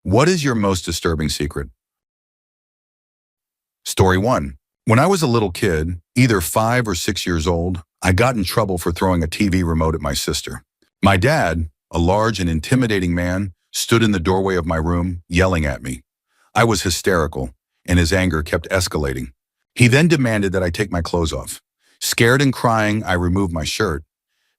What is your most disturbing secret? Story 1. When I was a little kid, either 5 or 6 years old, I got in trouble for throwing a TV remote at my sister. My dad, a large and intimidating man, stood in the doorway of my room, yelling at me. I was hysterical, and his anger kept escalating. He then demanded that I take my clothes off. Scared and crying, I removed my shirt.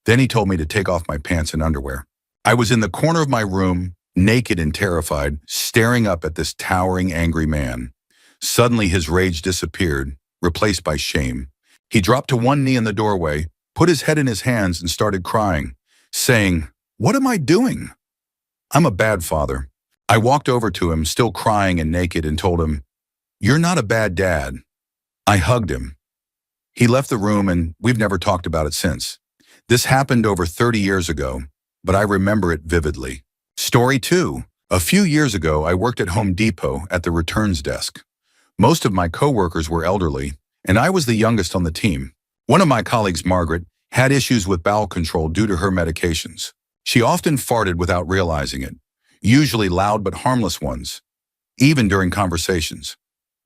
Then he told me to take off my pants and underwear. I was in the corner of my room, naked and terrified, staring up at this towering, angry man. Suddenly, his rage disappeared, replaced by shame. He dropped to one knee in the doorway, put his head in his hands, and started crying, saying, "What am I doing? I'm a bad father." I walked over to him, still crying and naked, and told him, "You're not a bad dad." I hugged him. He left the room, and we've never talked about it since. This happened over 30 years ago, but I remember it vividly. Story 2. A few years ago, I worked at Home Depot at the returns desk. Most of my coworkers were elderly, and I was the youngest on the team. One of my colleagues, Margaret, had issues with bowel control due to her medications. She often farted without realizing it, usually loud but harmless ones, even during conversations.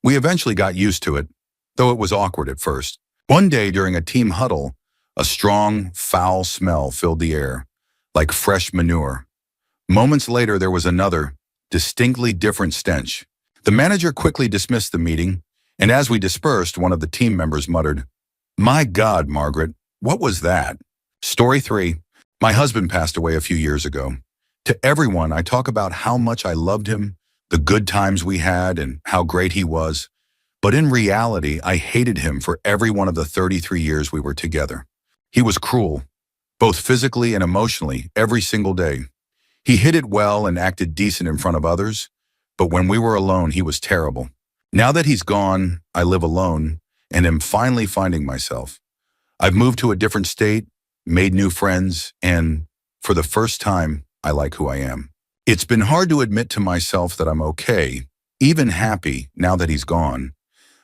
We eventually got used to it, though it was awkward at first. One day during a team huddle, a strong, foul smell filled the air, like fresh manure. Moments later, there was another, distinctly different stench. The manager quickly dismissed the meeting, and as we dispersed, one of the team members muttered, "My God, Margaret, what was that?" Story 3. My husband passed away a few years ago. To everyone, I talk about how much I loved him, the good times we had, and how great he was. But in reality, I hated him for every one of the 33 years we were together. He was cruel, both physically and emotionally, every single day. He hid it well and acted decent in front of others, but when we were alone, he was terrible. Now that he's gone, I live alone and am finally finding myself. I've moved to a different state, made new friends, and for the first time, I like who I am. It's been hard to admit to myself that I'm okay, even happy, now that he's gone.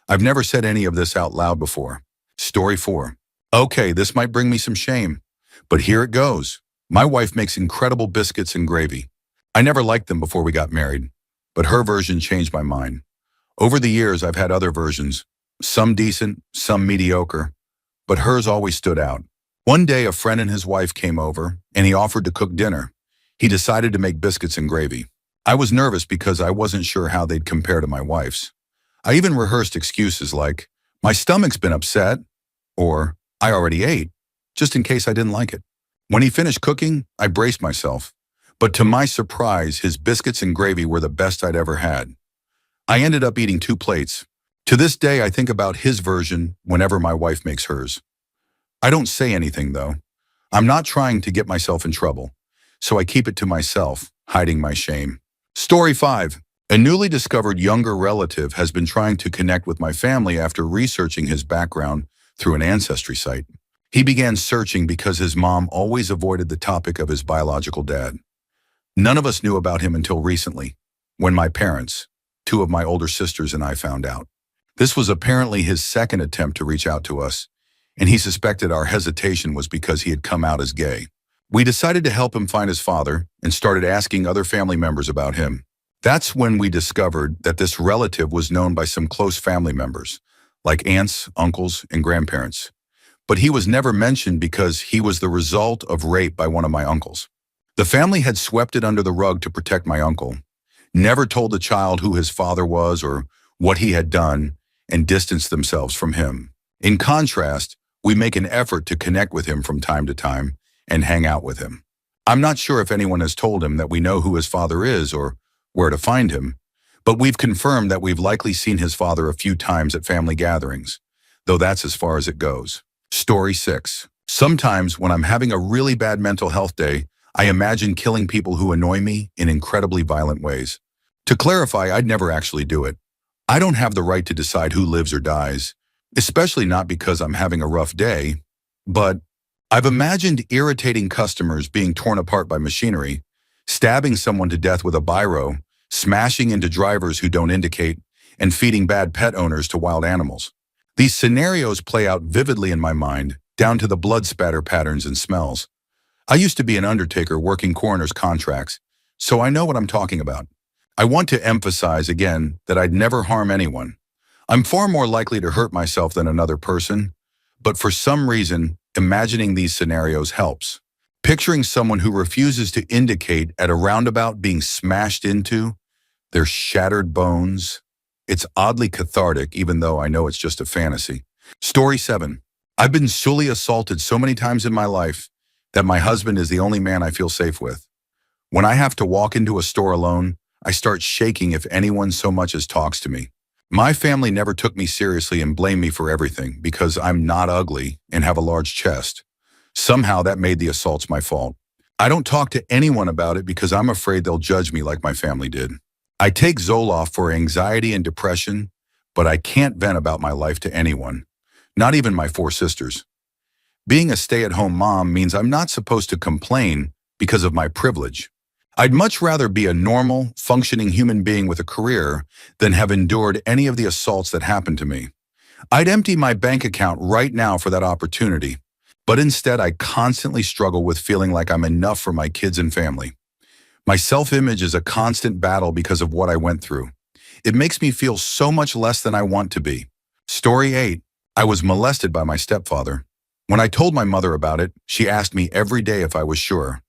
I've never said any of this out loud before. Story 4. Okay, this might bring me some shame, but here it goes. My wife makes incredible biscuits and gravy. I never liked them before we got married, but her version changed my mind. Over the years, I've had other versions, some decent, some mediocre, but hers always stood out. One day, a friend and his wife came over, and he offered to cook dinner. He decided to make biscuits and gravy. I was nervous because I wasn't sure how they'd compare to my wife's. I even rehearsed excuses like, "My stomach's been upset," or "I already ate," just in case I didn't like it. When he finished cooking, I braced myself. But to my surprise, his biscuits and gravy were the best I'd ever had. I ended up eating 2 plates. To this day, I think about his version whenever my wife makes hers. I don't say anything, though. I'm not trying to get myself in trouble, so I keep it to myself, hiding my shame. Story 5. A newly discovered younger relative has been trying to connect with my family after researching his background through an ancestry site. He began searching because his mom always avoided the topic of his biological dad. None of us knew about him until recently, when my parents, 2 of my older sisters, and I found out. This was apparently his second attempt to reach out to us, and he suspected our hesitation was because he had come out as gay. We decided to help him find his father and started asking other family members about him. That's when we discovered that this relative was known by some close family members, like aunts, uncles, and grandparents. But he was never mentioned because he was the result of rape by one of my uncles. The family had swept it under the rug to protect my uncle, never told the child who his father was or what he had done, and distanced themselves from him. In contrast, we make an effort to connect with him from time to time and hang out with him. I'm not sure if anyone has told him that we know who his father is or where to find him, but we've confirmed that we've likely seen his father a few times at family gatherings, though that's as far as it goes. Story 6. Sometimes when I'm having a really bad mental health day, I imagine killing people who annoy me in incredibly violent ways. To clarify, I'd never actually do it. I don't have the right to decide who lives or dies, especially not because I'm having a rough day, but I've imagined irritating customers being torn apart by machinery, stabbing someone to death with a biro, smashing into drivers who don't indicate, and feeding bad pet owners to wild animals. These scenarios play out vividly in my mind, down to the blood spatter patterns and smells. I used to be an undertaker working coroner's contracts, so I know what I'm talking about. I want to emphasize again that I'd never harm anyone. I'm far more likely to hurt myself than another person, but for some reason, imagining these scenarios helps. Picturing someone who refuses to indicate at a roundabout being smashed into, their shattered bones. It's oddly cathartic, even though I know it's just a fantasy. Story 7. I've been sexually assaulted so many times in my life that my husband is the only man I feel safe with. When I have to walk into a store alone, I start shaking if anyone so much as talks to me. My family never took me seriously and blamed me for everything because I'm not ugly and have a large chest. Somehow that made the assaults my fault. I don't talk to anyone about it because I'm afraid they'll judge me like my family did. I take Zoloft for anxiety and depression, but I can't vent about my life to anyone, not even my 4 sisters. Being a stay-at-home mom means I'm not supposed to complain because of my privilege. I'd much rather be a normal, functioning human being with a career than have endured any of the assaults that happened to me. I'd empty my bank account right now for that opportunity, but instead I constantly struggle with feeling like I'm enough for my kids and family. My self-image is a constant battle because of what I went through. It makes me feel so much less than I want to be. Story 8. I was molested by my stepfather. When I told my mother about it, she asked me every day if I was sure.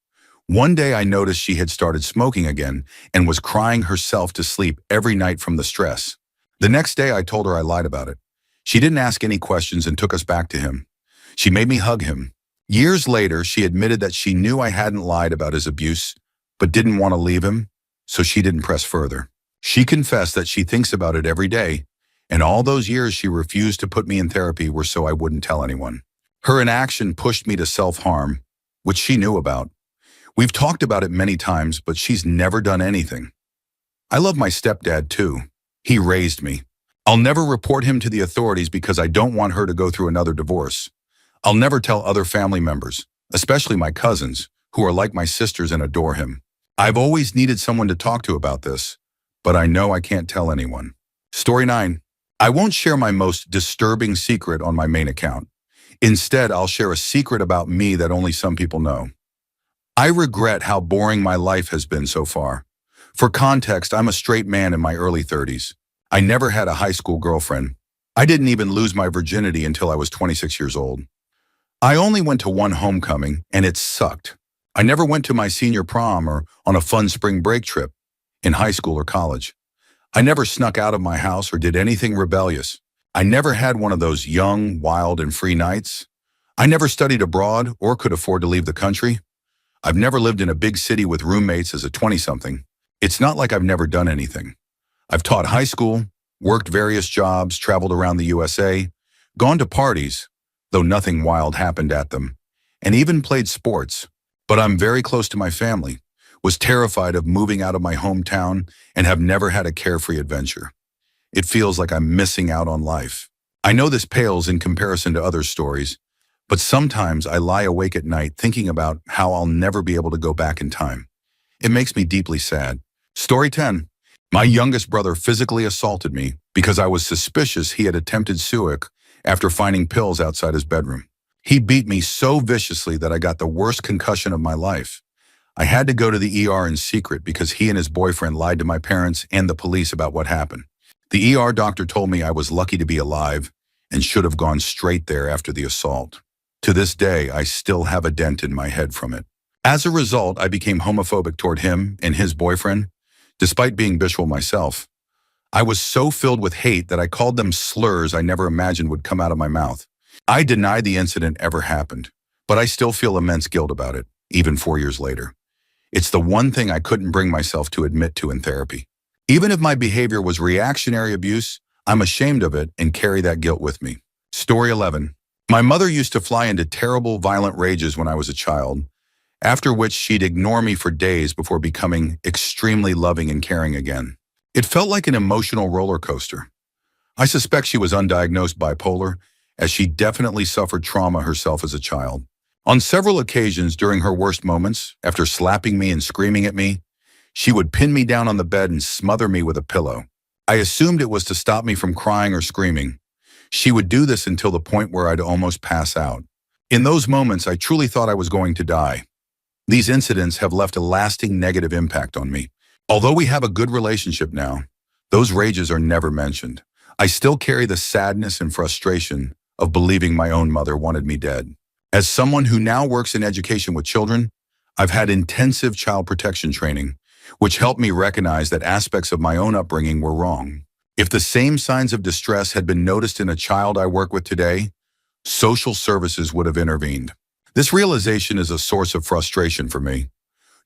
One day I noticed she had started smoking again and was crying herself to sleep every night from the stress. The next day I told her I lied about it. She didn't ask any questions and took us back to him. She made me hug him. Years later, she admitted that she knew I hadn't lied about his abuse, but didn't want to leave him, so she didn't press further. She confessed that she thinks about it every day, and all those years she refused to put me in therapy were so I wouldn't tell anyone. Her inaction pushed me to self-harm, which she knew about. We've talked about it many times, but she's never done anything. I love my stepdad too. He raised me. I'll never report him to the authorities because I don't want her to go through another divorce. I'll never tell other family members, especially my cousins, who are like my sisters and adore him. I've always needed someone to talk to about this, but I know I can't tell anyone. Story 9. I won't share my most disturbing secret on my main account. Instead, I'll share a secret about me that only some people know. I regret how boring my life has been so far. For context, I'm a straight man in my early 30s. I never had a high school girlfriend. I didn't even lose my virginity until I was 26 years old. I only went to one homecoming, and it sucked. I never went to my senior prom or on a fun spring break trip in high school or college. I never snuck out of my house or did anything rebellious. I never had one of those young, wild, and free nights. I never studied abroad or could afford to leave the country. I've never lived in a big city with roommates as a 20-something. It's not like I've never done anything. I've taught high school, worked various jobs, traveled around the USA, gone to parties, though nothing wild happened at them, and even played sports. But I'm very close to my family, was terrified of moving out of my hometown, and have never had a carefree adventure. It feels like I'm missing out on life. I know this pales in comparison to other stories, but sometimes I lie awake at night thinking about how I'll never be able to go back in time. It makes me deeply sad. Story 10. My youngest brother physically assaulted me because I was suspicious he had attempted suicide after finding pills outside his bedroom. He beat me so viciously that I got the worst concussion of my life. I had to go to the ER in secret because he and his boyfriend lied to my parents and the police about what happened. The ER doctor told me I was lucky to be alive and should have gone straight there after the assault. To this day, I still have a dent in my head from it. As a result, I became homophobic toward him and his boyfriend, despite being bisexual myself. I was so filled with hate that I called them slurs I never imagined would come out of my mouth. I deny the incident ever happened, but I still feel immense guilt about it, even 4 years later. It's the one thing I couldn't bring myself to admit to in therapy. Even if my behavior was reactionary abuse, I'm ashamed of it and carry that guilt with me. Story 11. My mother used to fly into terrible, violent rages when I was a child, after which she'd ignore me for days before becoming extremely loving and caring again. It felt like an emotional roller coaster. I suspect she was undiagnosed bipolar, as she definitely suffered trauma herself as a child. On several occasions during her worst moments, after slapping me and screaming at me, she would pin me down on the bed and smother me with a pillow. I assumed it was to stop me from crying or screaming. She would do this until the point where I'd almost pass out. In those moments, I truly thought I was going to die. These incidents have left a lasting negative impact on me. Although we have a good relationship now, those rages are never mentioned. I still carry the sadness and frustration of believing my own mother wanted me dead. As someone who now works in education with children, I've had intensive child protection training, which helped me recognize that aspects of my own upbringing were wrong. If the same signs of distress had been noticed in a child I work with today, social services would have intervened. This realization is a source of frustration for me.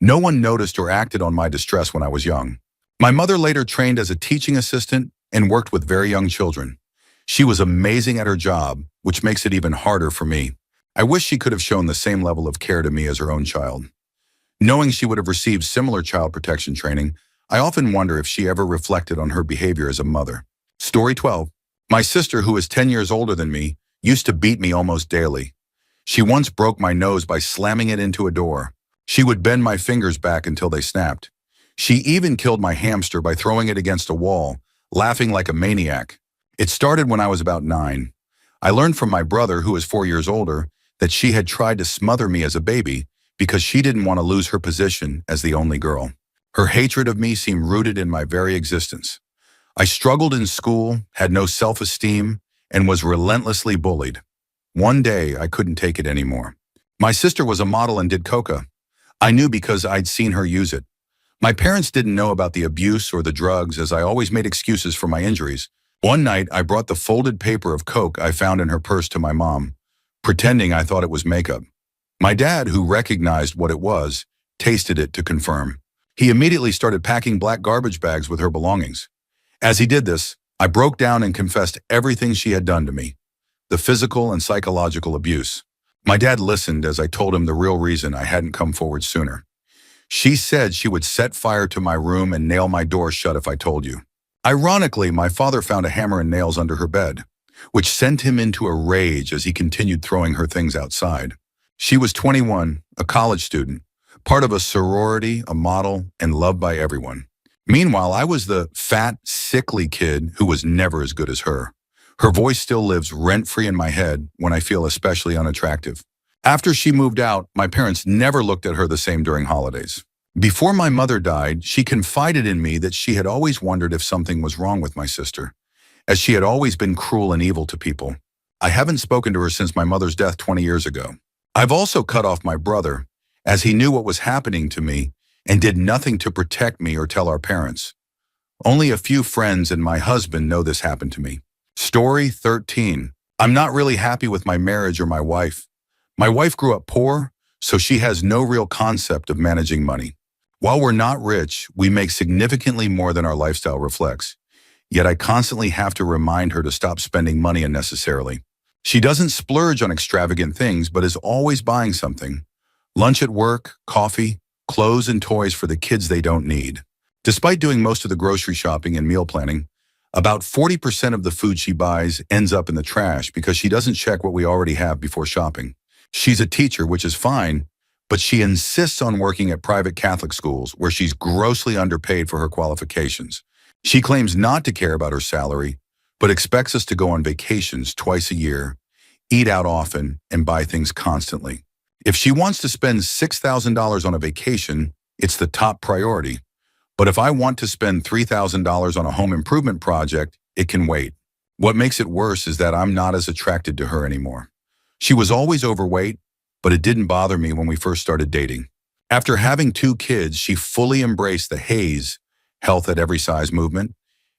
No one noticed or acted on my distress when I was young. My mother later trained as a teaching assistant and worked with very young children. She was amazing at her job, which makes it even harder for me. I wish she could have shown the same level of care to me as her own child. Knowing she would have received similar child protection training, I often wonder if she ever reflected on her behavior as a mother. Story 12. My sister, who is 10 years older than me, used to beat me almost daily. She once broke my nose by slamming it into a door. She would bend my fingers back until they snapped. She even killed my hamster by throwing it against a wall, laughing like a maniac. It started when I was about 9. I learned from my brother, who is 4 years older, that she had tried to smother me as a baby because she didn't want to lose her position as the only girl. Her hatred of me seemed rooted in my very existence. I struggled in school, had no self-esteem, and was relentlessly bullied. One day, I couldn't take it anymore. My sister was a model and did coca. I knew because I'd seen her use it. My parents didn't know about the abuse or the drugs, as I always made excuses for my injuries. One night, I brought the folded paper of coke I found in her purse to my mom, pretending I thought it was makeup. My dad, who recognized what it was, tasted it to confirm. He immediately started packing black garbage bags with her belongings. As he did this, I broke down and confessed everything she had done to me, the physical and psychological abuse. My dad listened as I told him the real reason I hadn't come forward sooner. She said she would set fire to my room and nail my door shut if I told you. Ironically, my father found a hammer and nails under her bed, which sent him into a rage as he continued throwing her things outside. She was 21, a college student, part of a sorority, a model, and loved by everyone. Meanwhile, I was the fat, sickly kid who was never as good as her. Her voice still lives rent-free in my head when I feel especially unattractive. After she moved out, my parents never looked at her the same during holidays. Before my mother died, she confided in me that she had always wondered if something was wrong with my sister, as she had always been cruel and evil to people. I haven't spoken to her since my mother's death 20 years ago. I've also cut off my brother, as he knew what was happening to me and did nothing to protect me or tell our parents. Only a few friends and my husband know this happened to me. Story 13. I'm not really happy with my marriage or my wife. My wife grew up poor, so she has no real concept of managing money. While we're not rich, we make significantly more than our lifestyle reflects. Yet I constantly have to remind her to stop spending money unnecessarily. She doesn't splurge on extravagant things, but is always buying something. Lunch at work, coffee, clothes and toys for the kids they don't need. Despite doing most of the grocery shopping and meal planning, about 40% of the food she buys ends up in the trash because she doesn't check what we already have before shopping. She's a teacher, which is fine, but she insists on working at private Catholic schools where she's grossly underpaid for her qualifications. She claims not to care about her salary, but expects us to go on vacations twice a year, eat out often, and buy things constantly. If she wants to spend $6,000 on a vacation, it's the top priority. But if I want to spend $3,000 on a home improvement project, it can wait. What makes it worse is that I'm not as attracted to her anymore. She was always overweight, but it didn't bother me when we first started dating. After having 2 kids, she fully embraced the HAZE, health at every size movement,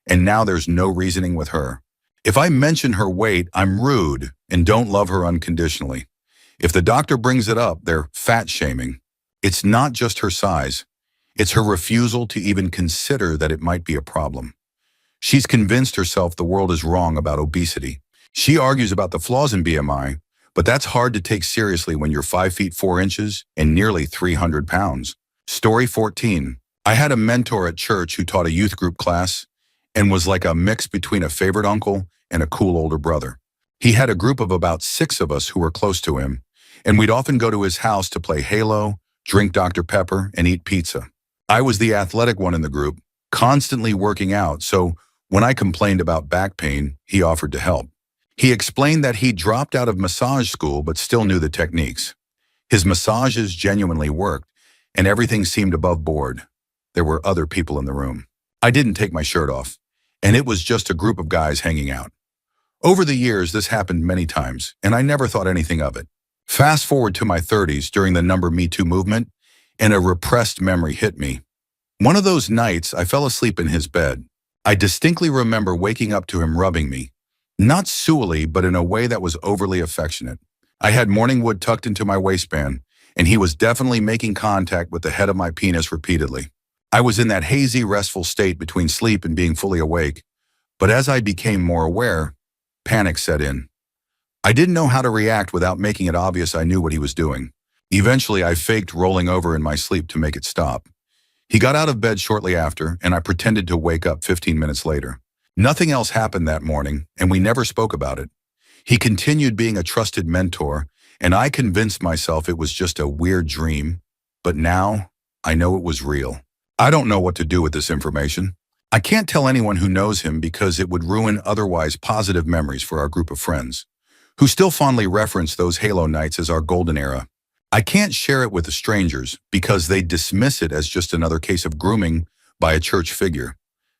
and now there's no reasoning with her. If I mention her weight, I'm rude and don't love her unconditionally. If the doctor brings it up, they're fat shaming. It's not just her size. It's her refusal to even consider that it might be a problem. She's convinced herself the world is wrong about obesity. She argues about the flaws in BMI, but that's hard to take seriously when you're 5 feet 4 inches and nearly 300 pounds. Story 14. I had a mentor at church who taught a youth group class and was like a mix between a favorite uncle and a cool older brother. He had a group of about 6 of us who were close to him, and we'd often go to his house to play Halo, drink Dr. Pepper, and eat pizza. I was the athletic one in the group, constantly working out, so when I complained about back pain, he offered to help. He explained that he dropped out of massage school but still knew the techniques. His massages genuinely worked, and everything seemed above board. there were other people in the room. I didn't take my shirt off, and it was just a group of guys hanging out. Over the years, this happened many times, and I never thought anything of it. Fast forward to my 30s during the Me Too movement, and a repressed memory hit me. One of those nights, I fell asleep in his bed. I distinctly remember waking up to him rubbing me, not sewily, but in a way that was overly affectionate. I had morning wood tucked into my waistband, and he was definitely making contact with the head of my penis repeatedly. I was in that hazy, restful state between sleep and being fully awake, but as I became more aware, panic set in. I didn't know how to react without making it obvious I knew what he was doing. Eventually, I faked rolling over in my sleep to make it stop. He got out of bed shortly after, and I pretended to wake up 15 minutes later. Nothing else happened that morning, and we never spoke about it. He continued being a trusted mentor, and I convinced myself it was just a weird dream, but now I know it was real. I don't know what to do with this information. I can't tell anyone who knows him because it would ruin otherwise positive memories for our group of friends, who still fondly reference those Halo nights as our golden era. I can't share it with the strangers because they dismiss it as just another case of grooming by a church figure,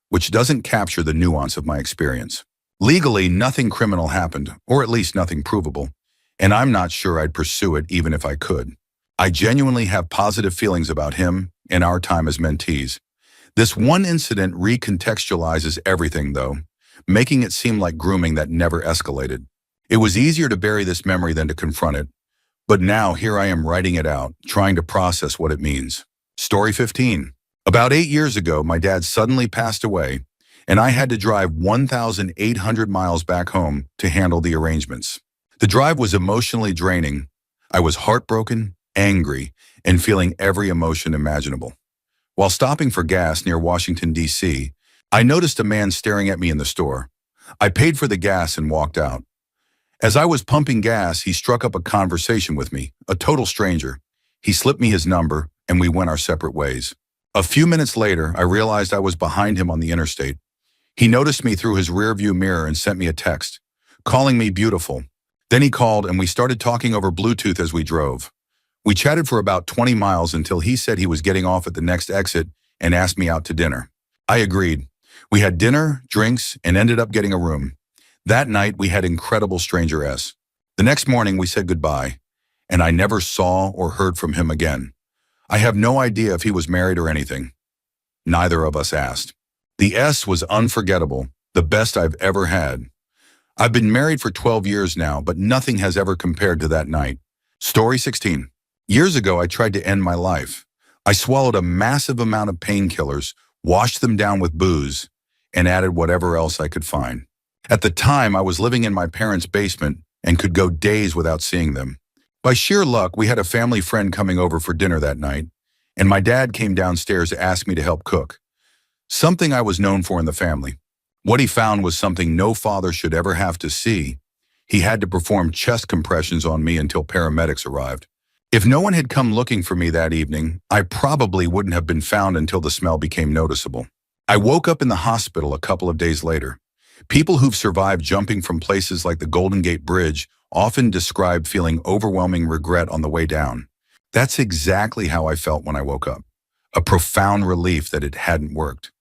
which doesn't capture the nuance of my experience. Legally, nothing criminal happened, or at least nothing provable, and I'm not sure I'd pursue it even if I could. I genuinely have positive feelings about him and our time as mentees. This one incident recontextualizes everything, though, making it seem like grooming that never escalated. It was easier to bury this memory than to confront it, but now here I am writing it out, trying to process what it means. Story 15. About 8 years ago, my dad suddenly passed away, and I had to drive 1,800 miles back home to handle the arrangements. The drive was emotionally draining. I was heartbroken, angry, and feeling every emotion imaginable. While stopping for gas near Washington, D.C., I noticed a man staring at me in the store. I paid for the gas and walked out. As I was pumping gas, he struck up a conversation with me, a total stranger. He slipped me his number, and we went our separate ways. A few minutes later, I realized I was behind him on the interstate. He noticed me through his rearview mirror and sent me a text, calling me beautiful. Then he called, and we started talking over Bluetooth as we drove. We chatted for about 20 miles until he said he was getting off at the next exit and asked me out to dinner. I agreed. We had dinner, drinks, and ended up getting a room. That night, we had incredible stranger-esque. The next morning, we said goodbye, and I never saw or heard from him again. I have no idea if he was married or anything. Neither of us asked. The S was unforgettable, the best I've ever had. I've been married for 12 years now, but nothing has ever compared to that night. Story 16. Years ago, I tried to end my life. I swallowed a massive amount of painkillers, washed them down with booze, and added whatever else I could find. At the time, I was living in my parents' basement and could go days without seeing them. By sheer luck, we had a family friend coming over for dinner that night, and my dad came downstairs to ask me to help cook, something I was known for in the family. What he found was something no father should ever have to see. He had to perform chest compressions on me until paramedics arrived. If no one had come looking for me that evening, I probably wouldn't have been found until the smell became noticeable. I woke up in the hospital a couple of days later. People who've survived jumping from places like the Golden Gate Bridge often describe feeling overwhelming regret on the way down. That's exactly how I felt when I woke up. A profound relief that it hadn't worked.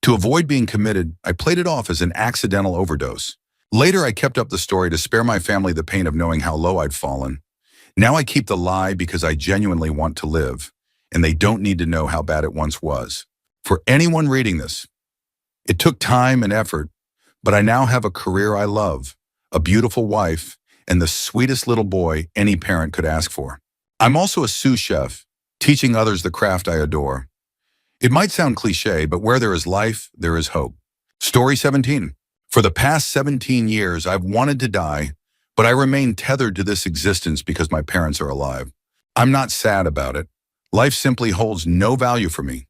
To avoid being committed, I played it off as an accidental overdose. Later, I kept up the story to spare my family the pain of knowing how low I'd fallen. Now I keep the lie because I genuinely want to live, and they don't need to know how bad it once was. For anyone reading this, it took time and effort, but I now have a career I love, a beautiful wife, and the sweetest little boy any parent could ask for. I'm also a sous chef, teaching others the craft I adore. It might sound cliche, but where there is life, there is hope. Story 17. For the past 17 years, I've wanted to die, but I remain tethered to this existence because my parents are alive. I'm not sad about it. Life simply holds no value for me.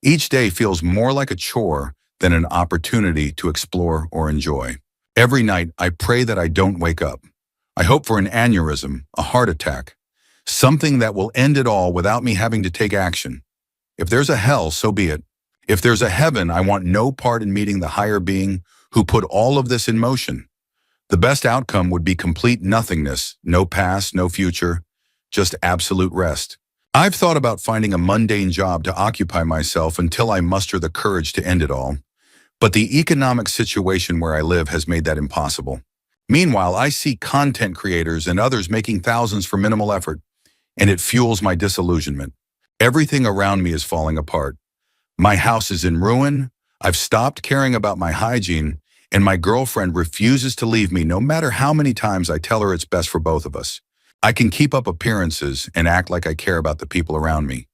Each day feels more like a chore than an opportunity to explore or enjoy. Every night, I pray that I don't wake up. I hope for an aneurysm, a heart attack, something that will end it all without me having to take action. If there's a hell, so be it. If there's a heaven, I want no part in meeting the higher being who put all of this in motion. The best outcome would be complete nothingness, no past, no future, just absolute rest. I've thought about finding a mundane job to occupy myself until I muster the courage to end it all, but the economic situation where I live has made that impossible. Meanwhile, I see content creators and others making thousands for minimal effort, and it fuels my disillusionment. Everything around me is falling apart. My house is in ruin, I've stopped caring about my hygiene, and my girlfriend refuses to leave me no matter how many times I tell her it's best for both of us. I can keep up appearances and act like I care about the people around me,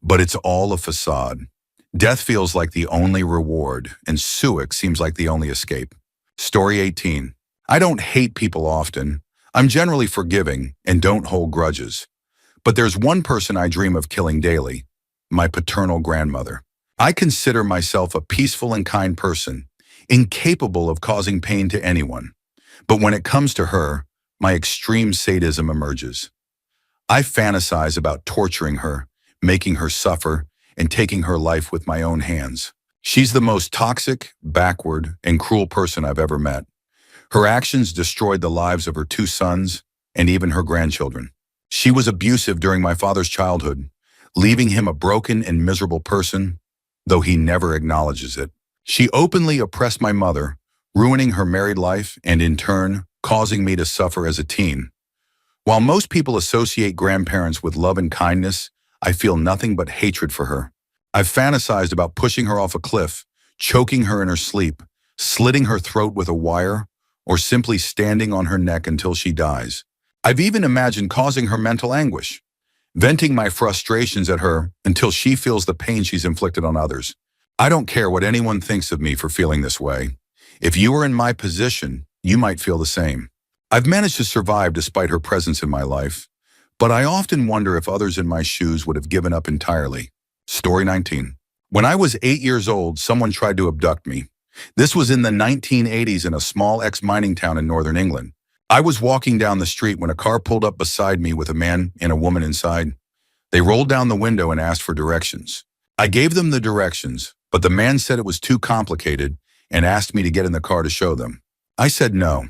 but it's all a facade. Death feels like the only reward, and suic seems like the only escape. Story 18. I don't hate people often. I'm generally forgiving and don't hold grudges. But there's one person I dream of killing daily, my paternal grandmother. I consider myself a peaceful and kind person, incapable of causing pain to anyone. But when it comes to her, my extreme sadism emerges. I fantasize about torturing her, making her suffer, and taking her life with my own hands. She's the most toxic, backward, and cruel person I've ever met. Her actions destroyed the lives of her two sons and even her grandchildren. She was abusive during my father's childhood, leaving him a broken and miserable person, though he never acknowledges it. She openly oppressed my mother, ruining her married life and, in turn, causing me to suffer as a teen. While most people associate grandparents with love and kindness, I feel nothing but hatred for her. I've fantasized about pushing her off a cliff, choking her in her sleep, slitting her throat with a wire, or simply standing on her neck until she dies. I've even imagined causing her mental anguish, venting my frustrations at her until she feels the pain she's inflicted on others. I don't care what anyone thinks of me for feeling this way. If you were in my position, you might feel the same. I've managed to survive despite her presence in my life, but I often wonder if others in my shoes would have given up entirely. Story 19. When I was 8 years old, someone tried to abduct me. This was in the 1980s in a small ex-mining town in northern England. I was walking down the street when a car pulled up beside me with a man and a woman inside. They rolled down the window and asked for directions. I gave them the directions, but the man said it was too complicated and asked me to get in the car to show them. I said no.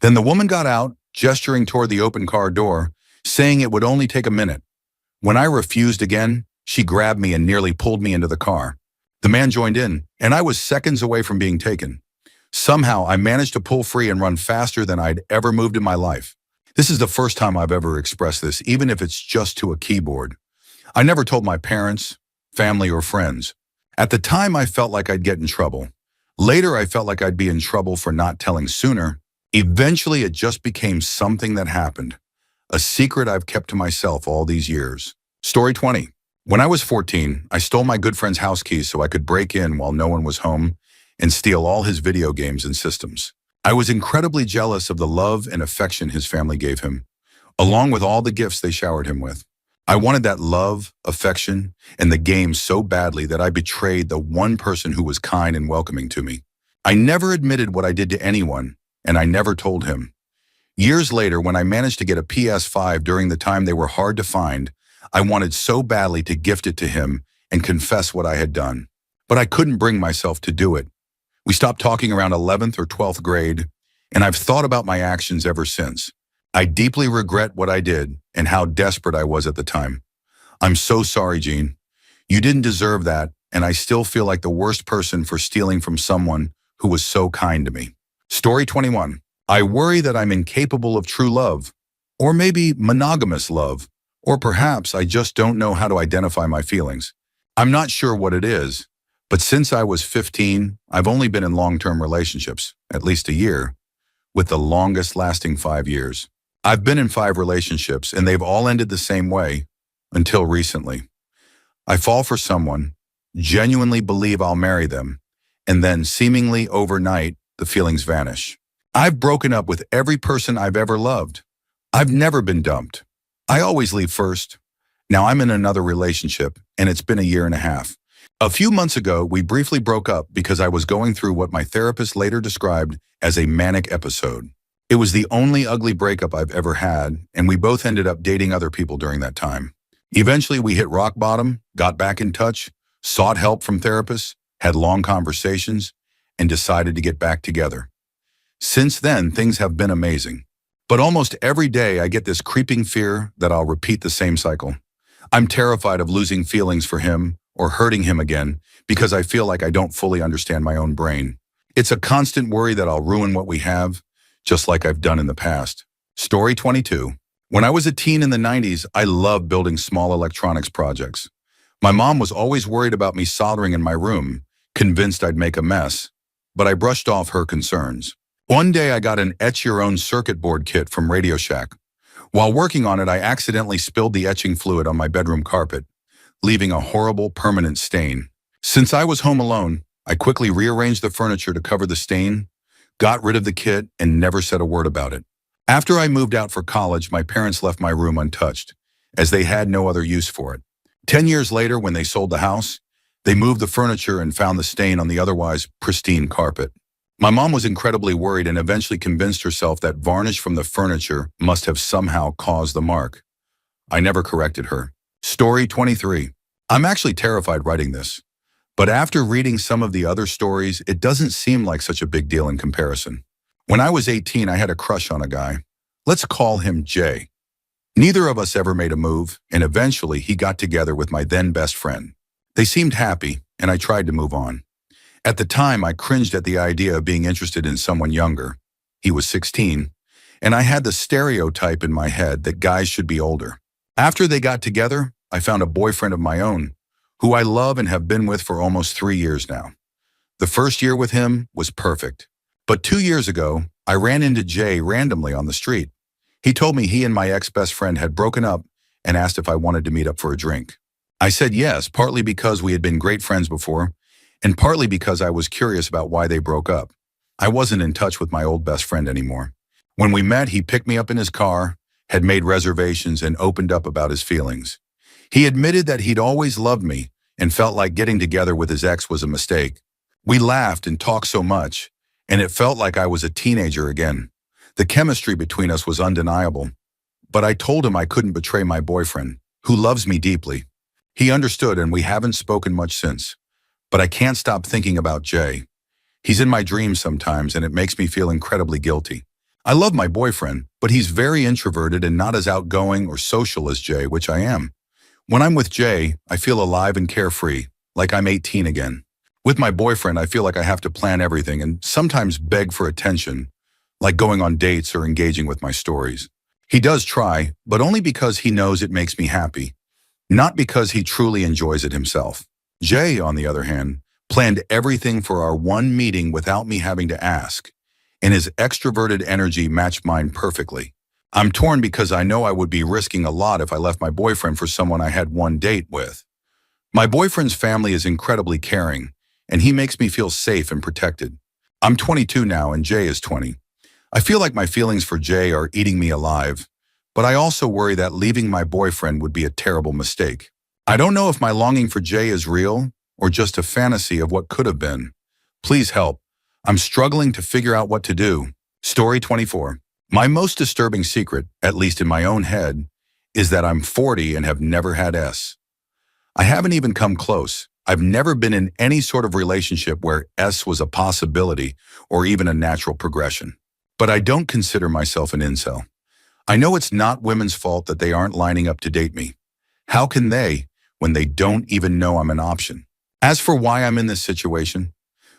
Then the woman got out, gesturing toward the open car door, saying it would only take a minute. When I refused again, she grabbed me and nearly pulled me into the car. The man joined in, and I was seconds away from being taken. Somehow, I managed to pull free and run faster than I'd ever moved in my life. This is the first time I've ever expressed this, even if it's just to a keyboard. I never told my parents, family, or friends. At the time, I felt like I'd get in trouble. Later, I felt like I'd be in trouble for not telling sooner. Eventually, it just became something that happened. A secret I've kept to myself all these years. Story 20. When I was 14, I stole my good friend's house keys so I could break in while no one was home and steal all his video games and systems. I was incredibly jealous of the love and affection his family gave him, along with all the gifts they showered him with. I wanted that love, affection, and the games so badly that I betrayed the one person who was kind and welcoming to me. I never admitted what I did to anyone, and I never told him. Years later, when I managed to get a PS5 during the time they were hard to find, I wanted so badly to gift it to him and confess what I had done. But I couldn't bring myself to do it. We stopped talking around 11th or 12th grade, and I've thought about my actions ever since. I deeply regret what I did and how desperate I was at the time. I'm so sorry, Gene. You didn't deserve that, and I still feel like the worst person for stealing from someone who was so kind to me. Story 21. I worry that I'm incapable of true love, or maybe monogamous love, or perhaps I just don't know how to identify my feelings. I'm not sure what it is, but since I was 15, I've only been in long-term relationships, at least a year, with the longest lasting 5 years. I've been in 5 relationships, and they've all ended the same way, until recently. I fall for someone, genuinely believe I'll marry them, and then seemingly overnight, the feelings vanish. I've broken up with every person I've ever loved. I've never been dumped. I always leave first. Now I'm in another relationship, and it's been a year and a half. A few months ago, we briefly broke up because I was going through what my therapist later described as a manic episode. It was the only ugly breakup I've ever had, and we both ended up dating other people during that time. Eventually, we hit rock bottom, got back in touch, sought help from therapists, had long conversations, and decided to get back together. Since then, things have been amazing. But almost every day, I get this creeping fear that I'll repeat the same cycle. I'm terrified of losing feelings for him or hurting him again because I feel like I don't fully understand my own brain. It's a constant worry that I'll ruin what we have, just like I've done in the past. Story 22. When I was a teen in the 90s, I loved building small electronics projects. My mom was always worried about me soldering in my room, convinced I'd make a mess, but I brushed off her concerns. One day I got an etch-your-own circuit board kit from Radio Shack. While working on it, I accidentally spilled the etching fluid on my bedroom carpet, leaving a horrible permanent stain. Since I was home alone, I quickly rearranged the furniture to cover the stain, got rid of the kit, and never said a word about it. After I moved out for college, my parents left my room untouched, as they had no other use for it. 10 years later, when they sold the house, they moved the furniture and found the stain on the otherwise pristine carpet. My mom was incredibly worried and eventually convinced herself that varnish from the furniture must have somehow caused the mark. I never corrected her. Story 23. I'm actually terrified writing this, but after reading some of the other stories, it doesn't seem like such a big deal in comparison. When I was 18, I had a crush on a guy. Let's call him Jay. Neither of us ever made a move, and eventually he got together with my then best friend. They seemed happy, and I tried to move on. At the time, I cringed at the idea of being interested in someone younger. He was 16, and I had the stereotype in my head that guys should be older. After they got together, I found a boyfriend of my own, who I love and have been with for almost 3 years now. The first year with him was perfect. But 2 years ago, I ran into Jay randomly on the street. He told me he and my ex-best friend had broken up and asked if I wanted to meet up for a drink. I said yes, partly because we had been great friends before, and partly because I was curious about why they broke up. I wasn't in touch with my old best friend anymore. When we met, he picked me up in his car, had made reservations, and opened up about his feelings. He admitted that he'd always loved me and felt like getting together with his ex was a mistake. We laughed and talked so much, and it felt like I was a teenager again. The chemistry between us was undeniable, but I told him I couldn't betray my boyfriend, who loves me deeply. He understood, and we haven't spoken much since. But I can't stop thinking about Jay. He's in my dreams sometimes, and it makes me feel incredibly guilty. I love my boyfriend, but he's very introverted and not as outgoing or social as Jay, which I am. When I'm with Jay, I feel alive and carefree, like I'm 18 again. With my boyfriend, I feel like I have to plan everything and sometimes beg for attention, like going on dates or engaging with my stories. He does try, but only because he knows it makes me happy, not because he truly enjoys it himself. Jay, on the other hand, planned everything for our one meeting without me having to ask, and his extroverted energy matched mine perfectly. I'm torn because I know I would be risking a lot if I left my boyfriend for someone I had one date with. My boyfriend's family is incredibly caring, and he makes me feel safe and protected. I'm 22 now, and Jay is 20. I feel like my feelings for Jay are eating me alive, but I also worry that leaving my boyfriend would be a terrible mistake. I don't know if my longing for Jay is real or just a fantasy of what could have been. Please help. I'm struggling to figure out what to do. Story 24. My most disturbing secret, at least in my own head, is that I'm 40 and have never had S. I haven't even come close. I've never been in any sort of relationship where S was a possibility or even a natural progression. But I don't consider myself an incel. I know it's not women's fault that they aren't lining up to date me. How can they, when they don't even know I'm an option? As for why I'm in this situation,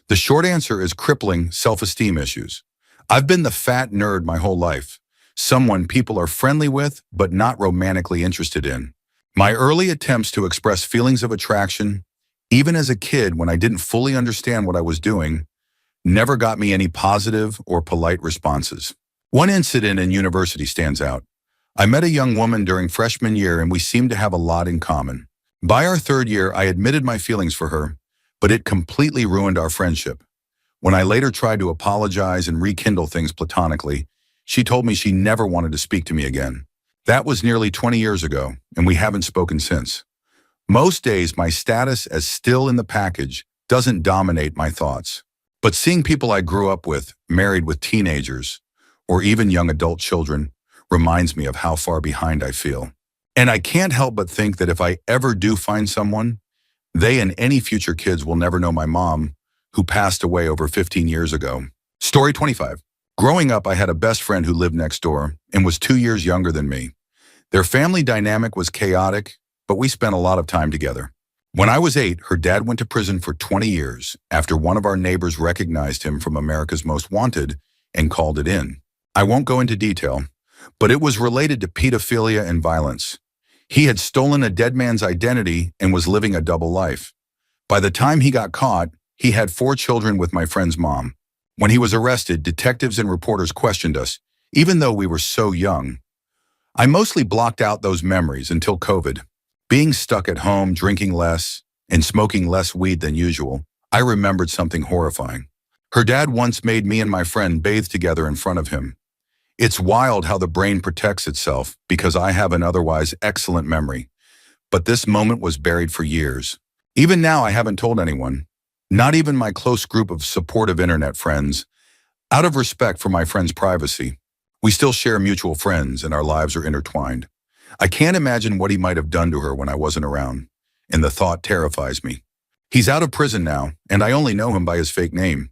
the short answer is crippling self-esteem issues. I've been the fat nerd my whole life, someone people are friendly with but not romantically interested in. My early attempts to express feelings of attraction, even as a kid when I didn't fully understand what I was doing, never got me any positive or polite responses. One incident in university stands out. I met a young woman during freshman year and we seemed to have a lot in common. By our third year, I admitted my feelings for her, but it completely ruined our friendship. When I later tried to apologize and rekindle things platonically, she told me she never wanted to speak to me again. That was nearly 20 years ago, and we haven't spoken since. Most days, my status as still in the package doesn't dominate my thoughts. But seeing people I grew up with, married with teenagers, or even young adult children, reminds me of how far behind I feel. And I can't help but think that if I ever do find someone, they and any future kids will never know my mom, who passed away over 15 years ago. Story 25. Growing up, I had a best friend who lived next door and was 2 years younger than me. Their family dynamic was chaotic, but we spent a lot of time together. When I was 8, her dad went to prison for 20 years after one of our neighbors recognized him from America's Most Wanted and called it in. I won't go into detail, but it was related to pedophilia and violence. He had stolen a dead man's identity and was living a double life. By the time he got caught, he had 4 children with my friend's mom. When he was arrested, detectives and reporters questioned us, even though we were so young. I mostly blocked out those memories until COVID. Being stuck at home, drinking less, and smoking less weed than usual, I remembered something horrifying. Her dad once made me and my friend bathe together in front of him. It's wild how the brain protects itself because I have an otherwise excellent memory. But this moment was buried for years. Even now, I haven't told anyone, not even my close group of supportive internet friends, out of respect for my friend's privacy. We still share mutual friends and our lives are intertwined. I can't imagine what he might have done to her when I wasn't around, and the thought terrifies me. He's out of prison now, and I only know him by his fake name.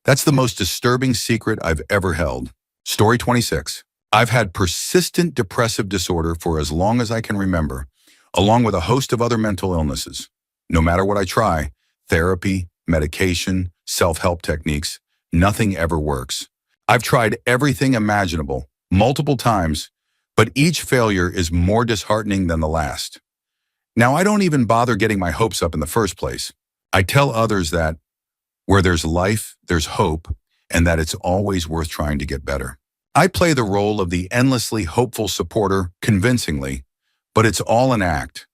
That's the most disturbing secret I've ever held. Story 26. I've had persistent depressive disorder for as long as I can remember, along with a host of other mental illnesses. No matter what I try, therapy, medication, self-help techniques, nothing ever works. I've tried everything imaginable, multiple times, but each failure is more disheartening than the last. Now, I don't even bother getting my hopes up in the first place. I tell others that where there's life, there's hope, and that it's always worth trying to get better. I play the role of the endlessly hopeful supporter convincingly, but it's all an act.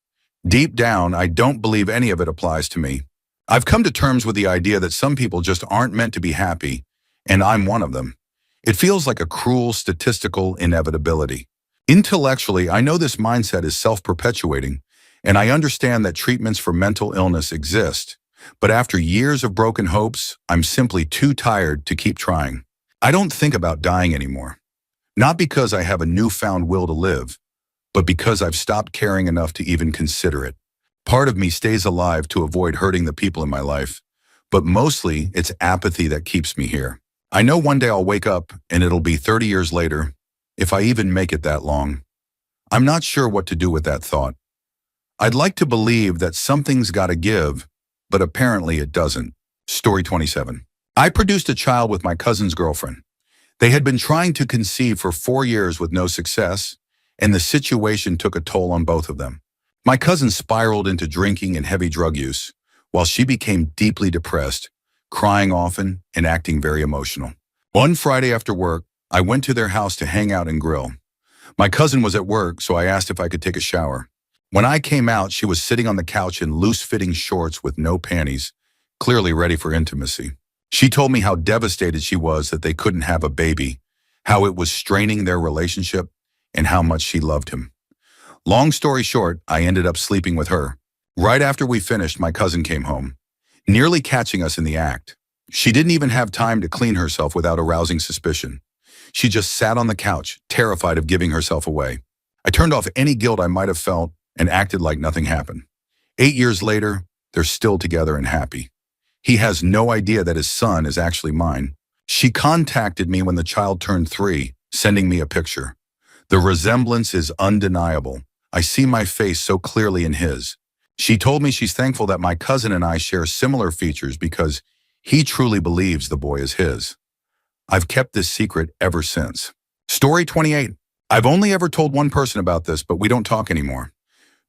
Deep down, I don't believe any of it applies to me. I've come to terms with the idea that some people just aren't meant to be happy, and I'm one of them. It feels like a cruel statistical inevitability. Intellectually, I know this mindset is self-perpetuating, and I understand that treatments for mental illness exist. But after years of broken hopes, I'm simply too tired to keep trying. I don't think about dying anymore. Not because I have a newfound will to live, but because I've stopped caring enough to even consider it. Part of me stays alive to avoid hurting the people in my life, but mostly it's apathy that keeps me here. I know one day I'll wake up and it'll be 30 years later, if I even make it that long. I'm not sure what to do with that thought. I'd like to believe that something's got to give, but apparently it doesn't. Story 27. I produced a child with my cousin's girlfriend. They had been trying to conceive for 4 years with no success, and the situation took a toll on both of them. My cousin spiraled into drinking and heavy drug use, while she became deeply depressed, crying often and acting very emotional. One Friday after work, I went to their house to hang out and grill. My cousin was at work, so I asked if I could take a shower. When I came out, she was sitting on the couch in loose-fitting shorts with no panties, clearly ready for intimacy. She told me how devastated she was that they couldn't have a baby, how it was straining their relationship, and how much she loved him. Long story short, I ended up sleeping with her. Right after we finished, my cousin came home, nearly catching us in the act. She didn't even have time to clean herself without arousing suspicion. She just sat on the couch, terrified of giving herself away. I turned off any guilt I might have felt and acted like nothing happened. 8 years later, they're still together and happy. He has no idea that his son is actually mine. She contacted me when the child turned 3, sending me a picture. The resemblance is undeniable. I see my face so clearly in his. She told me she's thankful that my cousin and I share similar features because he truly believes the boy is his. I've kept this secret ever since. Story 28. I've only ever told one person about this, but we don't talk anymore.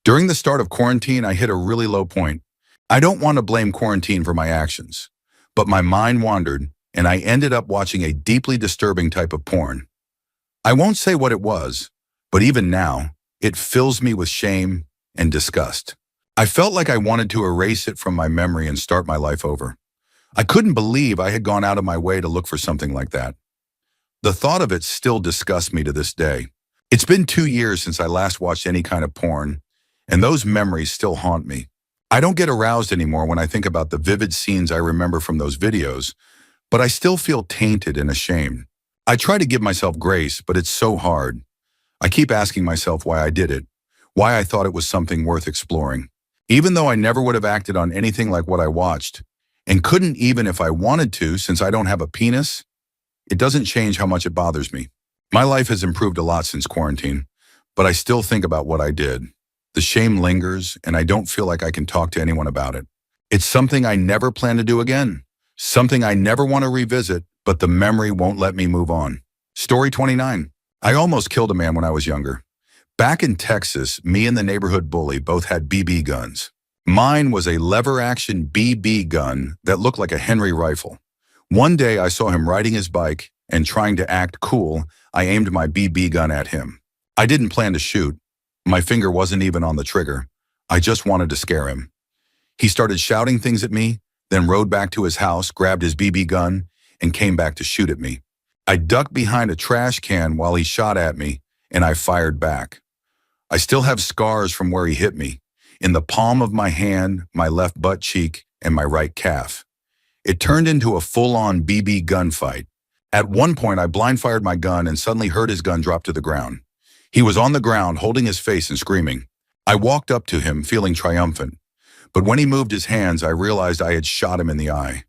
During the start of quarantine, I hit a really low point. I don't want to blame quarantine for my actions, but my mind wandered and I ended up watching a deeply disturbing type of porn. I won't say what it was, but even now, it fills me with shame and disgust. I felt like I wanted to erase it from my memory and start my life over. I couldn't believe I had gone out of my way to look for something like that. The thought of it still disgusts me to this day. It's been 2 years since I last watched any kind of porn, and those memories still haunt me. I don't get aroused anymore when I think about the vivid scenes I remember from those videos, but I still feel tainted and ashamed. I try to give myself grace, but it's so hard. I keep asking myself why I did it, why I thought it was something worth exploring. Even though I never would have acted on anything like what I watched, and couldn't even if I wanted to since I don't have a penis, it doesn't change how much it bothers me. My life has improved a lot since quarantine, but I still think about what I did. The shame lingers, and I don't feel like I can talk to anyone about it. It's something I never plan to do again, something I never want to revisit, but the memory won't let me move on. Story 29. I almost killed a man when I was younger. Back in Texas, me and the neighborhood bully both had BB guns. Mine was a lever-action BB gun that looked like a Henry rifle. One day I saw him riding his bike, and trying to act cool, I aimed my BB gun at him. I didn't plan to shoot. My finger wasn't even on the trigger. I just wanted to scare him. He started shouting things at me, then rode back to his house, grabbed his BB gun, and came back to shoot at me. I ducked behind a trash can while he shot at me, and I fired back. I still have scars from where he hit me, in the palm of my hand, my left butt cheek, and my right calf. It turned into a full-on BB gunfight. At one point, I blind-fired my gun and suddenly heard his gun drop to the ground. He was on the ground, holding his face and screaming. I walked up to him, feeling triumphant. But when he moved his hands, I realized I had shot him in the eye.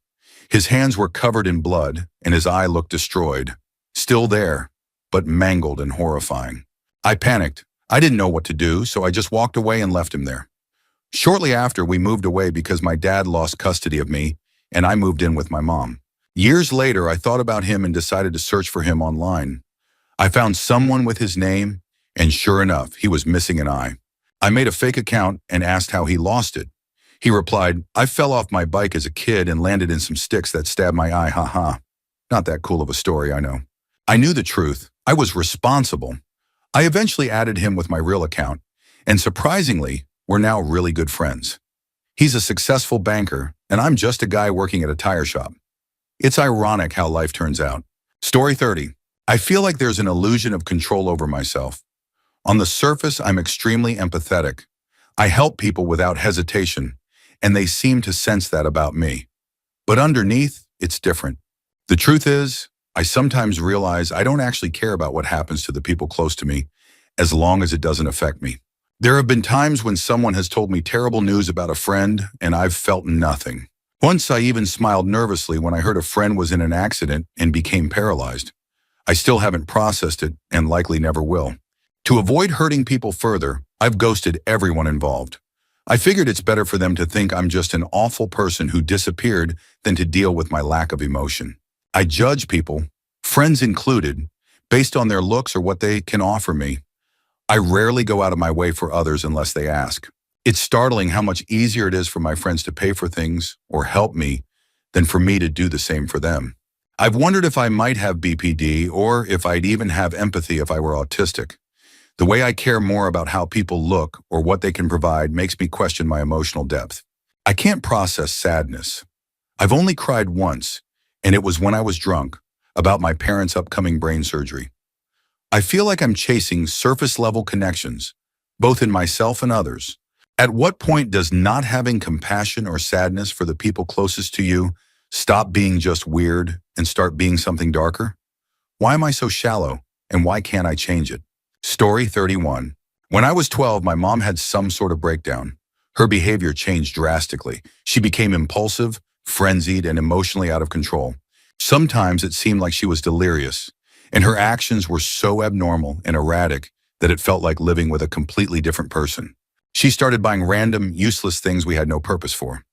His hands were covered in blood, and his eye looked destroyed. Still there, but mangled and horrifying. I panicked. I didn't know what to do, so I just walked away and left him there. Shortly after, we moved away because my dad lost custody of me, and I moved in with my mom. Years later, I thought about him and decided to search for him online. I found someone with his name, and sure enough, he was missing an eye. I made a fake account and asked how he lost it. He replied, "I fell off my bike as a kid and landed in some sticks that stabbed my eye, haha." Not that cool of a story, I know. I knew the truth. I was responsible. I eventually added him with my real account, and surprisingly, we're now really good friends. He's a successful banker, and I'm just a guy working at a tire shop. It's ironic how life turns out. Story 30. I feel like there's an illusion of control over myself. On the surface, I'm extremely empathetic. I help people without hesitation, and they seem to sense that about me. But underneath, it's different. The truth is, I sometimes realize I don't actually care about what happens to the people close to me, as long as it doesn't affect me. There have been times when someone has told me terrible news about a friend, and I've felt nothing. Once I even smiled nervously when I heard a friend was in an accident and became paralyzed. I still haven't processed it, and likely never will. To avoid hurting people further, I've ghosted everyone involved. I figured it's better for them to think I'm just an awful person who disappeared than to deal with my lack of emotion. I judge people, friends included, based on their looks or what they can offer me. I rarely go out of my way for others unless they ask. It's startling how much easier it is for my friends to pay for things or help me than for me to do the same for them. I've wondered if I might have BPD or if I'd even have empathy if I were autistic. The way I care more about how people look or what they can provide makes me question my emotional depth. I can't process sadness. I've only cried once, and it was when I was drunk, about my parents' upcoming brain surgery. I feel like I'm chasing surface-level connections, both in myself and others. At what point does not having compassion or sadness for the people closest to you stop being just weird and start being something darker? Why am I so shallow, and why can't I change it? Story 31. When I was 12, my mom had some sort of breakdown. Her behavior changed drastically. She became impulsive, frenzied, and emotionally out of control. Sometimes it seemed like she was delirious, and her actions were so abnormal and erratic that it felt like living with a completely different person. She started buying random, useless things we had no purpose for.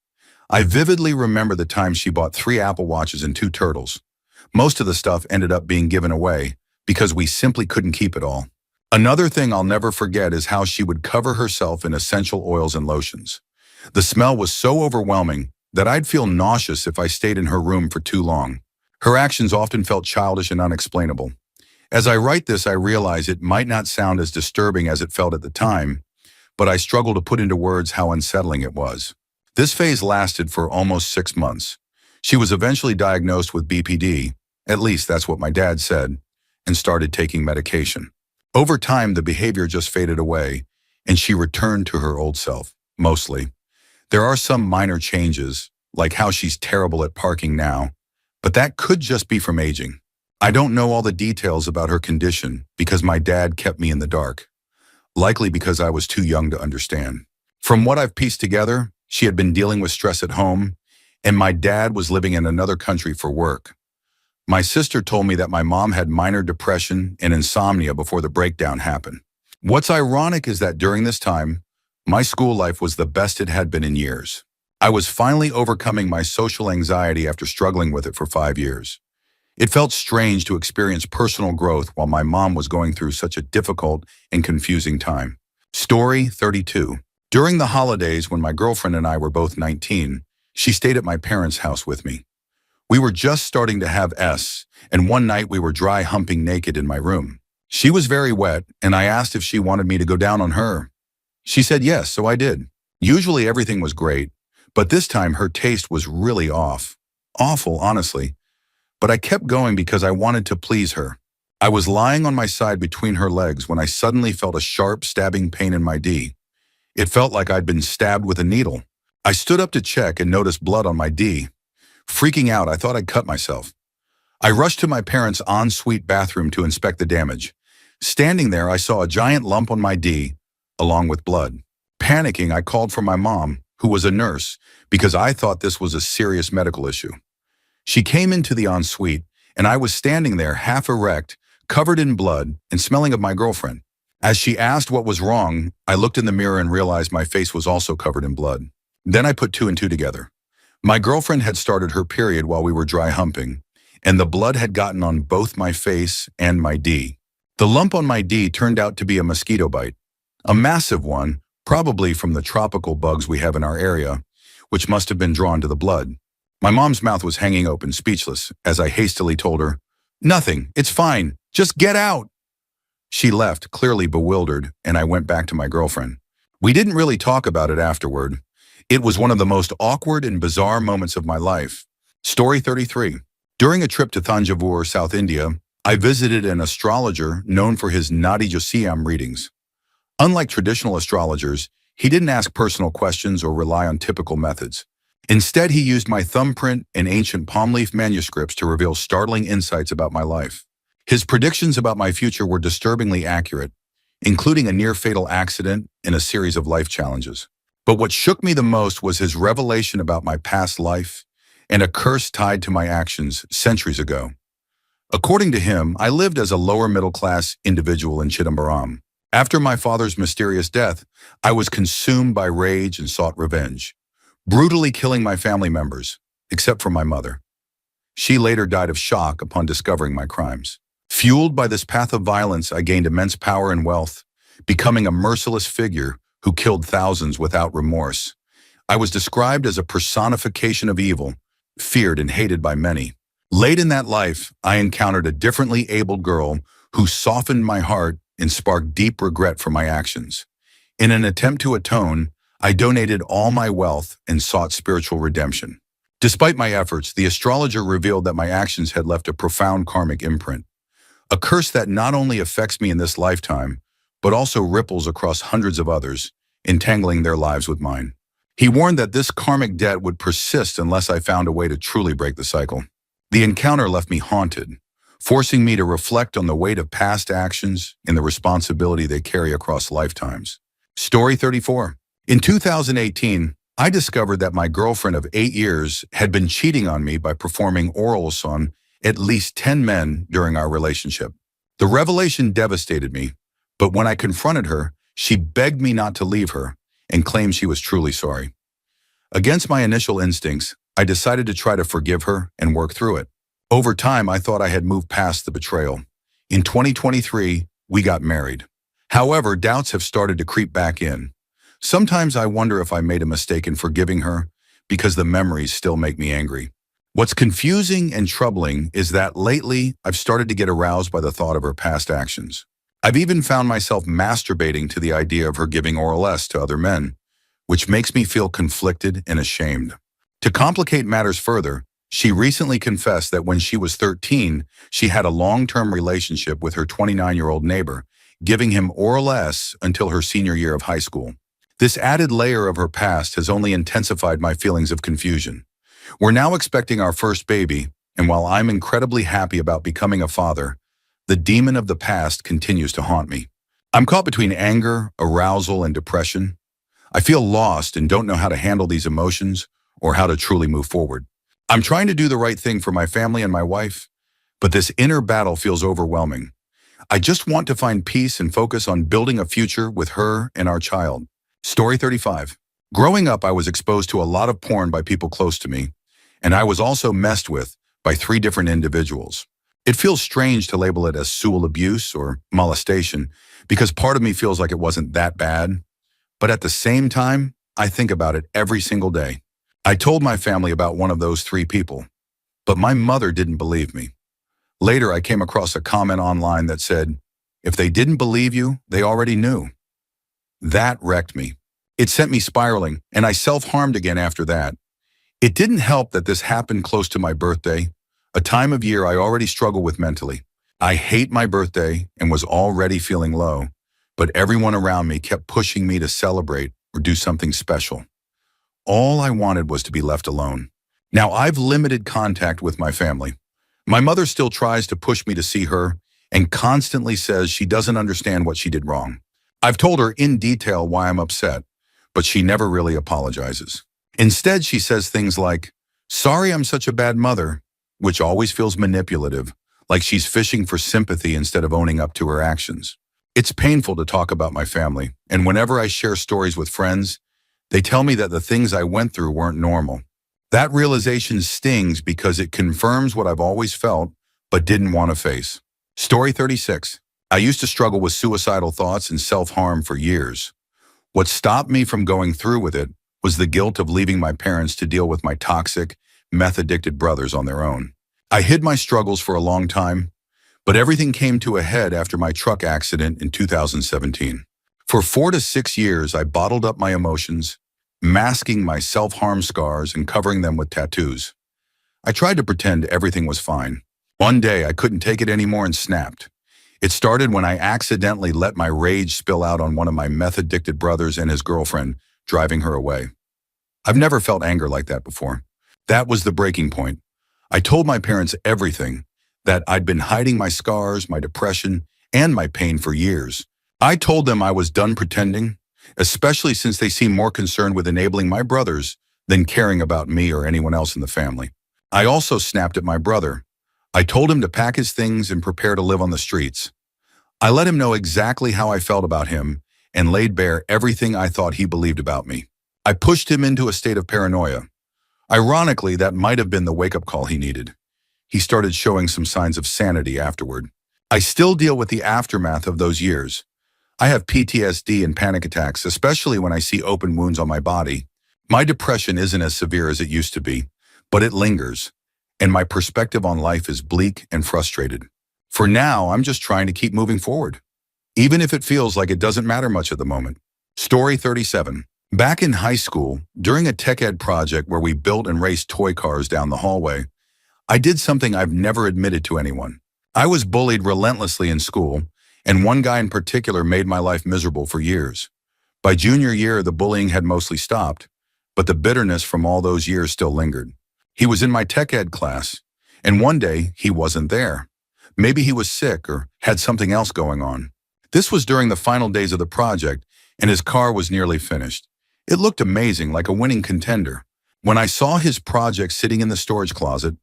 I vividly remember the time she bought 3 Apple Watches and 2 turtles. Most of the stuff ended up being given away because we simply couldn't keep it all. Another thing I'll never forget is how she would cover herself in essential oils and lotions. The smell was so overwhelming that I'd feel nauseous if I stayed in her room for too long. Her actions often felt childish and unexplainable. As I write this, I realize it might not sound as disturbing as it felt at the time, but I struggle to put into words how unsettling it was. This phase lasted for almost 6 months. She was eventually diagnosed with BPD, at least that's what my dad said, and started taking medication. Over time, the behavior just faded away, and she returned to her old self, mostly. There are some minor changes, like how she's terrible at parking now, but that could just be from aging. I don't know all the details about her condition because my dad kept me in the dark, likely because I was too young to understand. From what I've pieced together, she had been dealing with stress at home, and my dad was living in another country for work. My sister told me that my mom had minor depression and insomnia before the breakdown happened. What's ironic is that during this time, My school life was the best it had been in years. I was finally overcoming my social anxiety after struggling with it for 5 years. It felt strange to experience personal growth while my mom was going through such a difficult and confusing time. Story 32. During the holidays when my girlfriend and I were both 19, she stayed at my parents' house with me. We were just starting to have and one night we were dry humping naked in my room. She was very wet, and I asked if she wanted me to go down on her. She said yes, so I did. Usually everything was great, but this time her taste was really off. Awful, honestly. But I kept going because I wanted to please her. I was lying on my side between her legs when I suddenly felt a sharp, stabbing pain in my D. It felt like I'd been stabbed with a needle. I stood up to check and noticed blood on my D. Freaking out, I thought I'd cut myself. I rushed to my parents' ensuite bathroom to inspect the damage. Standing there, I saw a giant lump on my D, along with blood. Panicking, I called for my mom, who was a nurse, because I thought this was a serious medical issue. She came into the ensuite, and I was standing there half erect, covered in blood, and smelling of my girlfriend. As she asked what was wrong, I looked in the mirror and realized my face was also covered in blood. Then I put two and two together. My girlfriend had started her period while we were dry humping, and the blood had gotten on both my face and my D. The lump on my D turned out to be a mosquito bite. A massive one, probably from the tropical bugs we have in our area, which must have been drawn to the blood. My mom's mouth was hanging open, speechless, as I hastily told her, "Nothing, it's fine, just get out." She left, clearly bewildered, and I went back to my girlfriend. We didn't really talk about it afterward. It was one of the most awkward and bizarre moments of my life. Story 33. During a trip to Thanjavur, South India, I visited an astrologer known for his Nadi Josiam readings. Unlike traditional astrologers, he didn't ask personal questions or rely on typical methods. Instead, he used my thumbprint and ancient palm leaf manuscripts to reveal startling insights about my life. His predictions about my future were disturbingly accurate, including a near-fatal accident and a series of life challenges. But what shook me the most was his revelation about my past life and a curse tied to my actions centuries ago. According to him, I lived as a lower-middle-class individual in Chidambaram. After my father's mysterious death, I was consumed by rage and sought revenge, brutally killing my family members, except for my mother. She later died of shock upon discovering my crimes. Fueled by this path of violence, I gained immense power and wealth, becoming a merciless figure who killed thousands without remorse. I was described as a personification of evil, feared and hated by many. Late in that life, I encountered a differently abled girl who softened my heart and sparked deep regret for my actions. In an attempt to atone, I donated all my wealth and sought spiritual redemption. Despite my efforts, the astrologer revealed that my actions had left a profound karmic imprint, a curse that not only affects me in this lifetime, but also ripples across hundreds of others, entangling their lives with mine. He warned that this karmic debt would persist unless I found a way to truly break the cycle. The encounter left me haunted, forcing me to reflect on the weight of past actions and the responsibility they carry across lifetimes. Story 34. In 2018, I discovered that my girlfriend of 8 years had been cheating on me by performing orals on at least 10 men during our relationship. The revelation devastated me, but when I confronted her, she begged me not to leave her and claimed she was truly sorry. Against my initial instincts, I decided to try to forgive her and work through it. Over time, I thought I had moved past the betrayal. In 2023, we got married. However, doubts have started to creep back in. Sometimes I wonder if I made a mistake in forgiving her because the memories still make me angry. What's confusing and troubling is that lately I've started to get aroused by the thought of her past actions. I've even found myself masturbating to the idea of her giving oral to other men, which makes me feel conflicted and ashamed. To complicate matters further, she recently confessed that when she was 13, she had a long-term relationship with her 29-year-old neighbor, giving him oral until her senior year of high school. This added layer of her past has only intensified my feelings of confusion. We're now expecting our first baby, and while I'm incredibly happy about becoming a father, the demon of the past continues to haunt me. I'm caught between anger, arousal, and depression. I feel lost and don't know how to handle these emotions or how to truly move forward. I'm trying to do the right thing for my family and my wife, but this inner battle feels overwhelming. I just want to find peace and focus on building a future with her and our child. Story 35. Growing up, I was exposed to a lot of porn by people close to me, and I was also messed with by three different individuals. It feels strange to label it as sexual abuse or molestation because part of me feels like it wasn't that bad, but at the same time, I think about it every single day. I told my family about one of those three people, but my mother didn't believe me. Later, I came across a comment online that said, "If they didn't believe you, they already knew." That wrecked me. It sent me spiraling, and I self-harmed again after that. It didn't help that this happened close to my birthday, a time of year I already struggle with mentally. I hate my birthday and was already feeling low, but everyone around me kept pushing me to celebrate or do something special. All I wanted was to be left alone. Now, I've limited contact with my family. My mother still tries to push me to see her and constantly says she doesn't understand what she did wrong. I've told her in detail why I'm upset, but she never really apologizes. Instead, she says things like, "Sorry I'm such a bad mother," which always feels manipulative, like she's fishing for sympathy instead of owning up to her actions. It's painful to talk about my family, and whenever I share stories with friends, they tell me that the things I went through weren't normal. That realization stings because it confirms what I've always felt, but didn't want to face. Story 36. I used to struggle with suicidal thoughts and self-harm for years. What stopped me from going through with it was the guilt of leaving my parents to deal with my toxic, meth-addicted brothers on their own. I hid my struggles for a long time, but everything came to a head after my truck accident in 2017. For 4 to 6 years, I bottled up my emotions, masking my self-harm scars and covering them with tattoos. I tried to pretend everything was fine. One day, I couldn't take it anymore and snapped. It started when I accidentally let my rage spill out on one of my meth-addicted brothers and his girlfriend, driving her away. I've never felt anger like that before. That was the breaking point. I told my parents everything, that I'd been hiding my scars, my depression, and my pain for years. I told them I was done pretending, especially since they seemed more concerned with enabling my brothers than caring about me or anyone else in the family. I also snapped at my brother. I told him to pack his things and prepare to live on the streets. I let him know exactly how I felt about him and laid bare everything I thought he believed about me. I pushed him into a state of paranoia. Ironically, that might have been the wake-up call he needed. He started showing some signs of sanity afterward. I still deal with the aftermath of those years. I have PTSD and panic attacks, especially when I see open wounds on my body. My depression isn't as severe as it used to be, but it lingers, and my perspective on life is bleak and frustrated. For now, I'm just trying to keep moving forward, even if it feels like it doesn't matter much at the moment. Story 37. Back in high school, during a tech ed project where we built and raced toy cars down the hallway, I did something I've never admitted to anyone. I was bullied relentlessly in school, and one guy in particular made my life miserable for years. By junior year, the bullying had mostly stopped, but the bitterness from all those years still lingered. He was in my tech ed class, and one day he wasn't there. Maybe he was sick or had something else going on. This was during the final days of the project, and his car was nearly finished. It looked amazing, like a winning contender. When I saw his project sitting in the storage closet,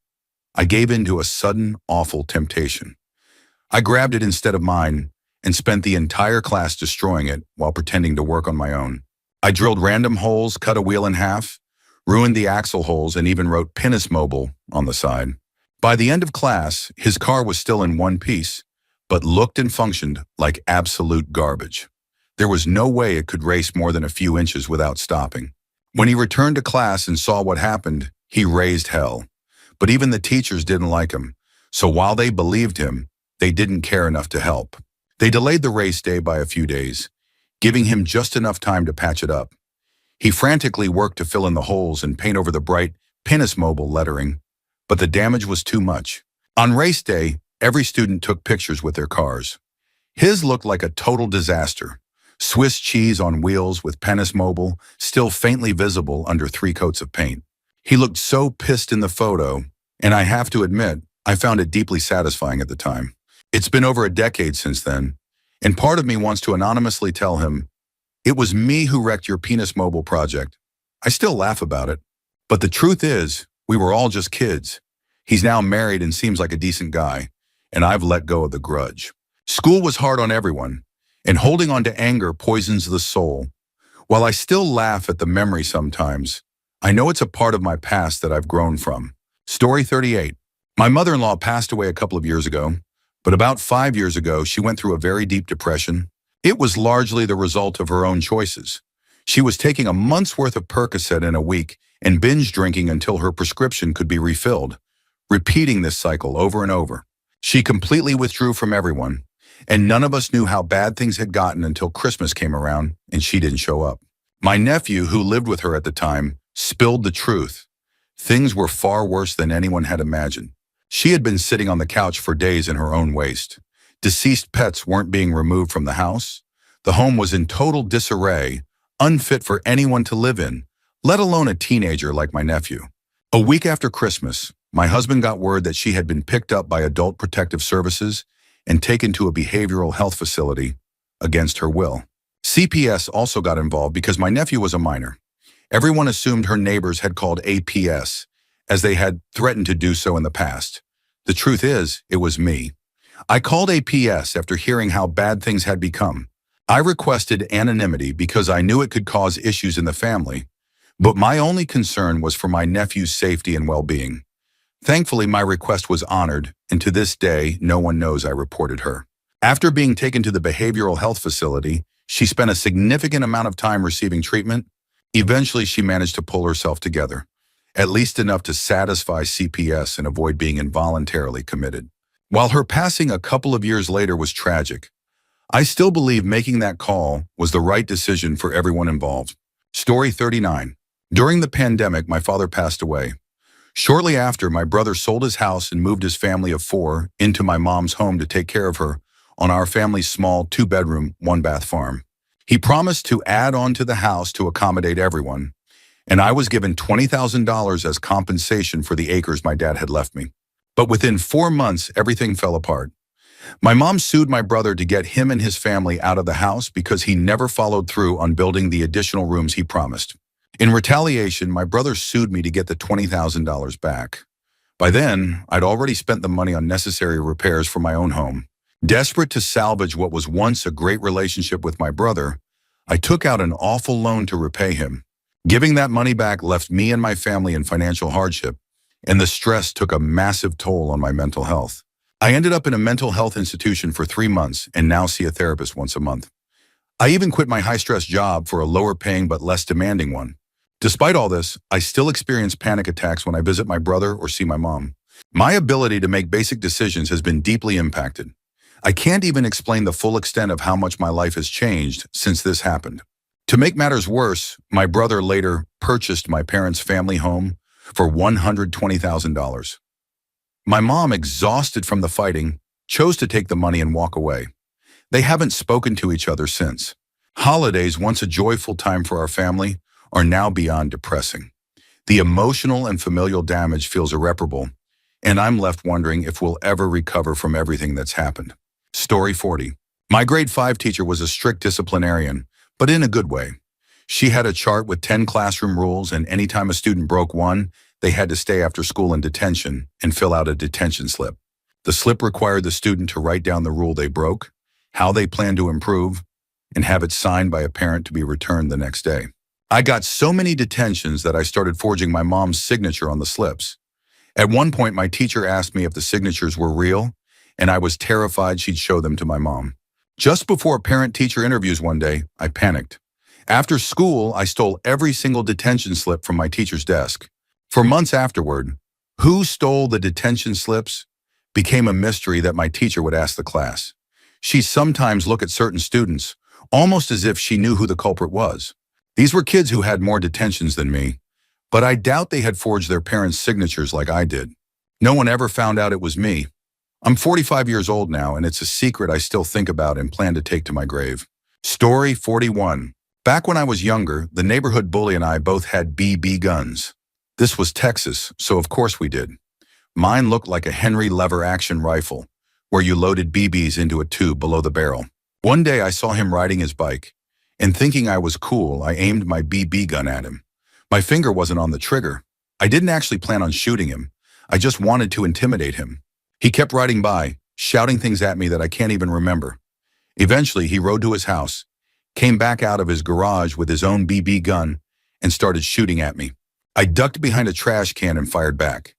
I gave in to a sudden, awful temptation. I grabbed it instead of mine and spent the entire class destroying it while pretending to work on my own. I drilled random holes, cut a wheel in half, ruined the axle holes, and even wrote "Pinus Mobile" on the side. By the end of class, his car was still in one piece, but looked and functioned like absolute garbage. There was no way it could race more than a few inches without stopping. When he returned to class and saw what happened, he raised hell. But even the teachers didn't like him, so while they believed him, they didn't care enough to help. They delayed the race day by a few days, giving him just enough time to patch it up. He frantically worked to fill in the holes and paint over the bright "Pinus Mobile" lettering, but the damage was too much. On race day, every student took pictures with their cars. His looked like a total disaster. Swiss cheese on wheels with "Pinus Mobile" still faintly visible under 3 coats of paint. He looked so pissed in the photo, and I have to admit, I found it deeply satisfying at the time. It's been over a decade since then, and part of me wants to anonymously tell him, "It was me who wrecked your Pinus Mobile project." I still laugh about it, but the truth is, we were all just kids. He's now married and seems like a decent guy, and I've let go of the grudge. School was hard on everyone, and holding on to anger poisons the soul. While I still laugh at the memory sometimes, I know it's a part of my past that I've grown from. Story 38. My mother-in-law passed away a couple of years ago, but about 5 years ago, she went through a very deep depression. It was largely the result of her own choices. She was taking a month's worth of Percocet in a week and binge drinking until her prescription could be refilled, repeating this cycle over and over. She completely withdrew from everyone, and none of us knew how bad things had gotten until Christmas came around and she didn't show up. My nephew, who lived with her at the time, spilled the truth. Things were far worse than anyone had imagined. She had been sitting on the couch for days in her own waste. Deceased pets weren't being removed from the house. The home was in total disarray, unfit for anyone to live in, let alone a teenager like my nephew. A week after Christmas, my husband got word that she had been picked up by Adult Protective Services and taken to a behavioral health facility against her will. CPS also got involved because my nephew was a minor. Everyone assumed her neighbors had called APS, as they had threatened to do so in the past. The truth is, it was me. I called APS after hearing how bad things had become. I requested anonymity because I knew it could cause issues in the family, but my only concern was for my nephew's safety and well-being. Thankfully, my request was honored, and to this day, no one knows I reported her. After being taken to the behavioral health facility, she spent a significant amount of time receiving treatment. Eventually, she managed to pull herself together, at least enough to satisfy CPS and avoid being involuntarily committed. While her passing a couple of years later was tragic, I still believe making that call was the right decision for everyone involved. Story 39. During the pandemic, my father passed away. Shortly after, my brother sold his house and moved his family of 4 into my mom's home to take care of her on our family's small 2-bedroom, 1-bath farm. He promised to add on to the house to accommodate everyone, and I was given $20,000 as compensation for the acres my dad had left me. But within 4 months, everything fell apart. My mom sued my brother to get him and his family out of the house because he never followed through on building the additional rooms he promised. In retaliation, my brother sued me to get the $20,000 back. By then, I'd already spent the money on necessary repairs for my own home. Desperate to salvage what was once a great relationship with my brother, I took out an awful loan to repay him. Giving that money back left me and my family in financial hardship, and the stress took a massive toll on my mental health. I ended up in a mental health institution for 3 months and now see a therapist once a month. I even quit my high-stress job for a lower-paying but less demanding one. Despite all this, I still experience panic attacks when I visit my brother or see my mom. My ability to make basic decisions has been deeply impacted. I can't even explain the full extent of how much my life has changed since this happened. To make matters worse, my brother later purchased my parents' family home for $120,000. My mom, exhausted from the fighting, chose to take the money and walk away. They haven't spoken to each other since. Holidays, once a joyful time for our family, are now beyond depressing. The emotional and familial damage feels irreparable, and I'm left wondering if we'll ever recover from everything that's happened. Story 40. My grade 5 teacher was a strict disciplinarian, but in a good way. She had a chart with 10 classroom rules, and anytime a student broke one, they had to stay after school in detention and fill out a detention slip. The slip required the student to write down the rule they broke, how they planned to improve, and have it signed by a parent to be returned the next day. I got so many detentions that I started forging my mom's signature on the slips. At one point, my teacher asked me if the signatures were real, and I was terrified she'd show them to my mom. Just before parent-teacher interviews one day, I panicked. After school, I stole every single detention slip from my teacher's desk. For months afterward, who stole the detention slips became a mystery that my teacher would ask the class. She'd sometimes look at certain students, almost as if she knew who the culprit was. These were kids who had more detentions than me, but I doubt they had forged their parents' signatures like I did. No one ever found out it was me. I'm 45 years old now, and it's a secret I still think about and plan to take to my grave. Story 41. Back when I was younger, the neighborhood bully and I both had BB guns. This was Texas, so of course we did. Mine looked like a Henry lever action rifle, where you loaded BBs into a tube below the barrel. One day I saw him riding his bike, and thinking I was cool, I aimed my BB gun at him. My finger wasn't on the trigger. I didn't actually plan on shooting him. I just wanted to intimidate him. He kept riding by, shouting things at me that I can't even remember. Eventually, he rode to his house, came back out of his garage with his own BB gun and started shooting at me. I ducked behind a trash can and fired back.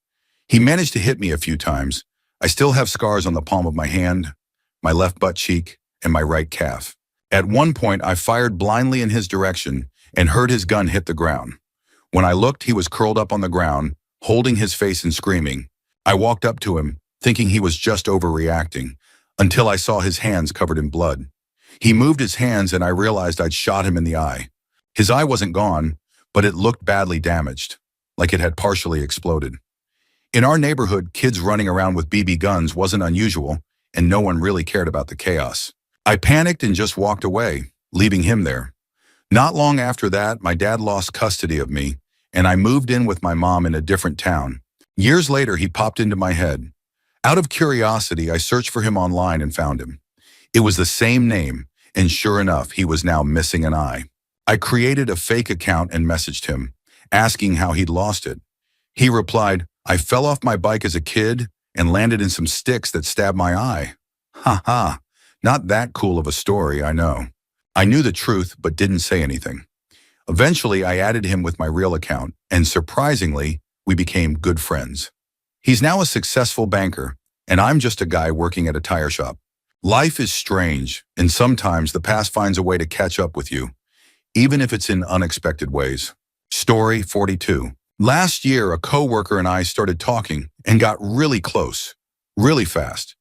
He managed to hit me a few times. I still have scars on the palm of my hand, my left butt cheek, and my right calf. At one point, I fired blindly in his direction and heard his gun hit the ground. When I looked, he was curled up on the ground, holding his face and screaming. I walked up to him, thinking he was just overreacting, until I saw his hands covered in blood. He moved his hands and I realized I'd shot him in the eye. His eye wasn't gone, but it looked badly damaged, like it had partially exploded. In our neighborhood, kids running around with BB guns wasn't unusual, and no one really cared about the chaos. I panicked and just walked away, leaving him there. Not long after that, my dad lost custody of me, and I moved in with my mom in a different town. Years later, he popped into my head. Out of curiosity, I searched for him online and found him. It was the same name, and sure enough, he was now missing an eye. I created a fake account and messaged him, asking how he'd lost it. He replied, "I fell off my bike as a kid and landed in some sticks that stabbed my eye." Ha ha, not that cool of a story, I know. I knew the truth, but didn't say anything. Eventually, I added him with my real account, and surprisingly, we became good friends. He's now a successful banker, and I'm just a guy working at a tire shop. Life is strange, and sometimes the past finds a way to catch up with you, even if it's in unexpected ways. Story 42. Last year, a coworker and I started talking and got really close, really fast.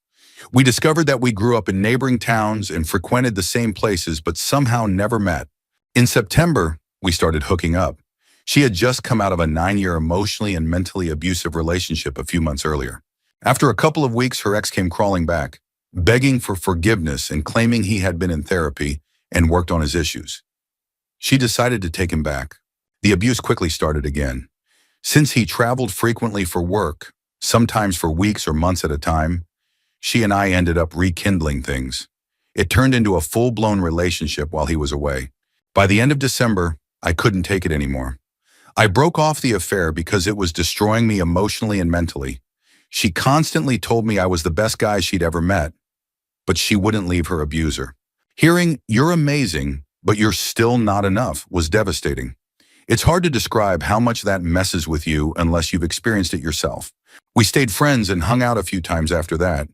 We discovered that we grew up in neighboring towns and frequented the same places but somehow never met. In September, we started hooking up. She had just come out of a 9-year emotionally and mentally abusive relationship a few months earlier. After a couple of weeks, her ex came crawling back, begging for forgiveness and claiming he had been in therapy and worked on his issues. She decided to take him back. The abuse quickly started again. Since he traveled frequently for work, sometimes for weeks or months at a time, she and I ended up rekindling things. It turned into a full-blown relationship while he was away. By the end of December, I couldn't take it anymore. I broke off the affair because it was destroying me emotionally and mentally. She constantly told me I was the best guy she'd ever met, but she wouldn't leave her abuser. Hearing, "You're amazing, but you're still not enough," was devastating. It's hard to describe how much that messes with you unless you've experienced it yourself. We stayed friends and hung out a few times after that.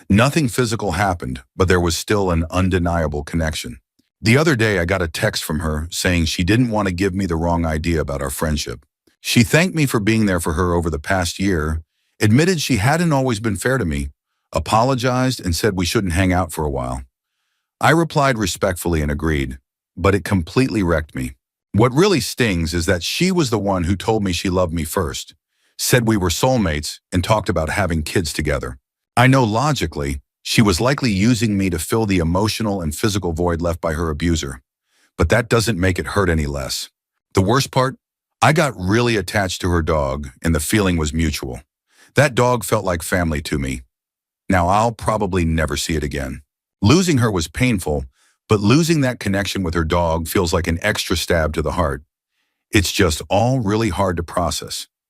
Nothing physical happened, but there was still an undeniable connection. The other day, I got a text from her saying she didn't want to give me the wrong idea about our friendship. She thanked me for being there for her over the past year, admitted she hadn't always been fair to me, apologized, and said we shouldn't hang out for a while. I replied respectfully and agreed, but it completely wrecked me. What really stings is that she was the one who told me she loved me first, said we were soulmates, and talked about having kids together. I know logically, she was likely using me to fill the emotional and physical void left by her abuser, but that doesn't make it hurt any less. The worst part? I got really attached to her dog, and the feeling was mutual. That dog felt like family to me. Now I'll probably never see it again. Losing her was painful, but losing that connection with her dog feels like an extra stab to the heart. It's just all really hard to process.